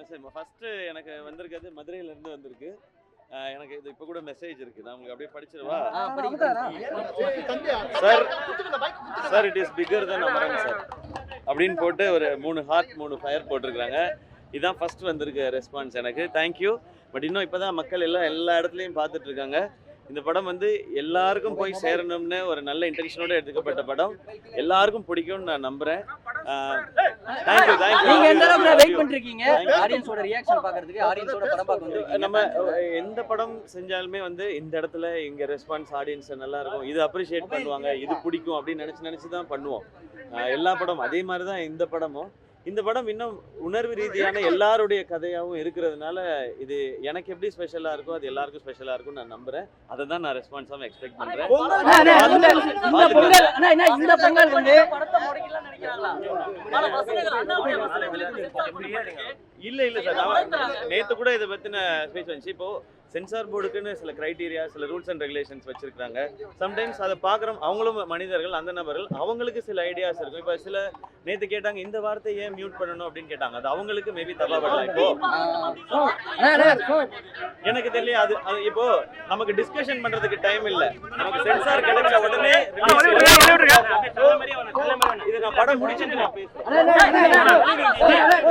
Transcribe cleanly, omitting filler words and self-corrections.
Message first எனக்கு வந்திருக்கிறது மதுரையில இருந்து வந்திருக்கு. எனக்கு இது இப்போ கூட மெசேஜ் இருக்கு. நான் உங்களுக்கு அப்படியே படிச்சிடவா? Sir it is figure then Amaran sir அப்படின்னு போட்டு ஒரு 3 ஹார்ட் 3 ஃபயர் போட்டிருக்காங்க. இதுதான் ஃபர்ஸ்ட் வந்திருக்க ரெஸ்பான்ஸ் எனக்கு. தேங்க்யூ. பட் இன்னும் இப்போதான் மக்கள் எல்லா இடத்துலையும் பார்த்துட்டு இருக்காங்க. இந்த படம் வந்து எல்லாருக்கும் போய் சேரணும்னு ஒரு நல்ல இன்டென்ஷனோட எடுத்துக்கப்பட்ட படம். எல்லாருக்கும் பிடிக்கும்னு நான் நம்புறேன். தேங்க்யூ. நீங்க எந்த அளவுக்கு வெயிட் பண்ணிருக்கீங்க ஆடியன்ஸோட ரியாக்ஷன் பார்க்கிறதுக்கு? ஆடியன்ஸோட படம் பார்க்க வந்திருக்கீங்க. நம்ம எந்த படம் செஞ்சாலுமே வந்து இந்த இடத்துல இங்க ரெஸ்பான்ஸ் ஆடியன்ஸ் நல்லா இருக்கும், இது அப்ரிஷியேட் பண்ணுவாங்க, இது பிடிக்கும் அப்படின்னு நினைச்சு தான் பண்ணுவோம். எல்லா படம் அதே மாதிரி தான் இந்த படமும். இந்த படம் இன்னும் உணர்வு ரீதியான எல்லாருடைய கதையாகவும் இருக்கிறதுனால இது எனக்கு எப்படி ஸ்பெஷலா இருக்கோ அது எல்லாருக்கும் ஸ்பெஷலா இருக்கும் நான் நம்புறேன். அதை தான் நான் ரெஸ்பான்ஸாக எக்ஸ்பெக்ட் பண்றேன். இல்ல சார், நேத்து கூட இதை பத்தின ஸ்பீச் வந்துச்சு. இப்போ சென்சார் போர்டுக்குன்னு சில கிரைட்டீரியா, சில ரூல்ஸ் அண்ட் ரெகுலேஷன்ஸ் வச்சிருக்காங்க. சம்டைம்ஸ் அதை பார்க்குறோம், அவங்களும் மனிதர்கள், அந்த நபர்கள், அவங்களுக்கு சில ஐடியாஸ் இருக்கும். இப்போ சில நேற்று கேட்டாங்க இந்த வார்த்தையை ஏன் மியூட் பண்ணணும் அப்படின்னு கேட்டாங்க. அது அவங்களுக்கு மேபி தப்பாப்படலாம். இப்போ எனக்கு தெரியல, அது இப்போ நமக்கு டிஸ்கஷன் பண்றதுக்கு டைம் இல்லை. நமக்கு சென்சார் கிடைச்ச உடனே இதை நான் படம் முடிச்சுட்டு நான் பேசுறேன்.